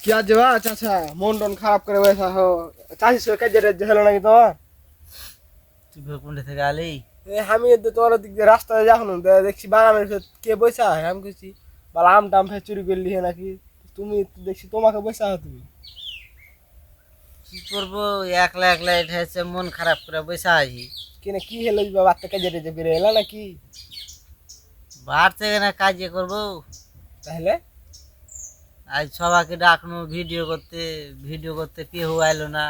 কি আজ বা চাচা মন টন খারাপ করে বসা হো চাষি সে কাজে টাজে হলো নাকি তোমার? তুই কোনটা থেকে আলি? আমি তো তোমার দিক দিয়ে রাস্তায় যখন দেখছি বাগানের ভিতর কে বসা আমি কইছি বলে আম টাম ফের চুরি করলি হে নাকি তুমি দেখছি তোমাকে বসা তুমি কি করবো, একলা একলা এটা হচ্ছে মন খারাপ করে বসে আছি। কিনে কি হলো বাচ্চা কাজে টাজে বেড়ে এলো নাকি? বার থেকে না কাজে করবো। তাহলে আজ সবাইকে ডাকনো ভিডিও করতে কেউ আইলো না।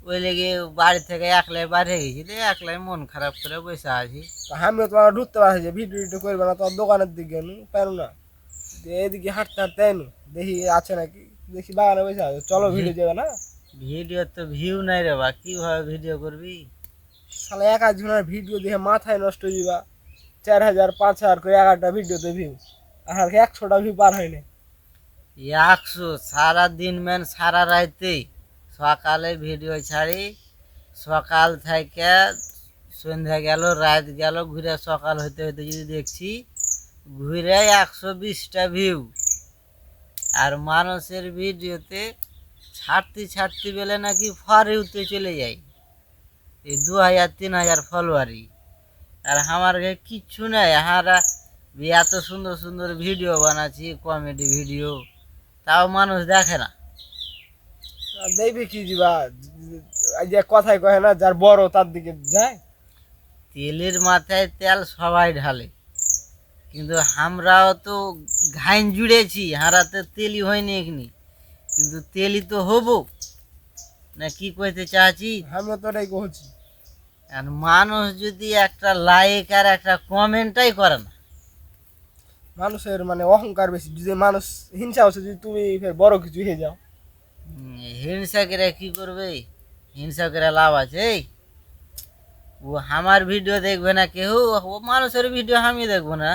ওই লেগে বাড়ি থেকে একলাই বাইরে গেছি, একলাই মন খারাপ করে বসে আছি। আমিও তোমার ঢুকতে পারছি যে ভিডিও টিডিও করবে না তোমার দোকানের দিকে পারো না এদিকে হাঁটতে হাঁটতে এনো দেখি আছে নাকি দেখি বাগানে বসে আছে চলো ভিডিও যাবে না। ভিডিও তো ভিউ নাই রে বা, কিভাবে ভিডিও করবি? শালা এক একজনের ভিডিও দেখে মাথায় নষ্ট হয়ে যাবা 4000 5000 করে 11টা ভিডিওতে ভিউ আর 100টা ভিউ পার হয় না। 100 সারা দিন ম্যান সারা রাইতে সকালে ভিডিও ছাড়ি, সকাল থেকে সন্ধ্যা গেল রাত গেল ঘুরে সকাল হইতে হইতে যদি দেখছি ঘুরে 120টা ভিউ। আর মানুষের ভিডিওতে ছাড়তে বেলে নাকি ফরিউতে চলে যায় এই 2000 3000 ফলোয়ারই। আর আমার কিচ্ছু নাই, হারা এত সুন্দর সুন্দর ভিডিও বানাচ্ছি কমেডি ভিডিও, তাও মানুষ দেখে না। আর দেখবে কি দিবা এই যে কথাই কয় না যার বড় তার দিকে যায়। তেলের মাথায় তেল সবাই ঢালে, কিন্তু আমরাও তো ঘাইন জুড়েছি, হারাতে তেলই হয়নি এখনি, কিন্তু তেলই তো হবো না। কি কইতে চাচ্ছি, আমিও তো এটাই কইছি। আর মানুষ যদি একটা লাইক আর একটা কমেন্টটাই করে না। মানুষের মানে অহংকার বেশি যদি মানুষ হিংসা হচ্ছে যদি তুমি ফের বড় কিছু হয়ে যাও। হিংসা করে কি করবে? হিংসা করে লাভ আছে? ও আমার ভিডিও দেখবে না কেউ, ও মানুষের ভিডিও আমি দেখবো না?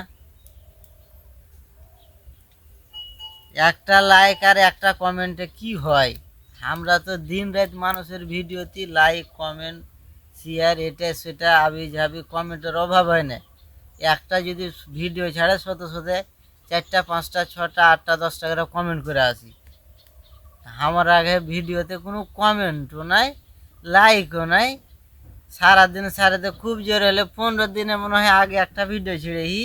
একটা লাইক আর একটা কমেন্টে কি হয়? আমরা তো দিন রাত মানুষের ভিডিওতে লাইক কমেন্ট শেয়ার এটা সেটা আবি যাবি কমেন্টের অভাব হয় না। একটা যদি ভিডিও ছাড়ে শত 4টা 5টা 6টা 8টা 10টা করে কমেন্ট করে আসি। আমার আগে ভিডিওতে কোনো কমেন্টও নাই, লাইকও নাই। সারাদিন খুব জোর হলে 15 দিনে মনে হয় আগে একটা ভিডিও ছেড়েছি,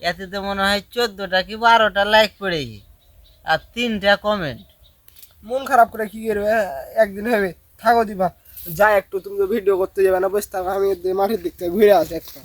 এতে তো মনে হয় 14টা কি 12টা লাইক পড়েছি আর 3টা কমেন্ট। মন খারাপ করে কি করবে একদিন হবে থাকো দিবা যা একটু তুমি তো ভিডিও করতে যাবে না বসে থাকো আমি মাঠের দিক থেকে ঘুরে আসি একটা।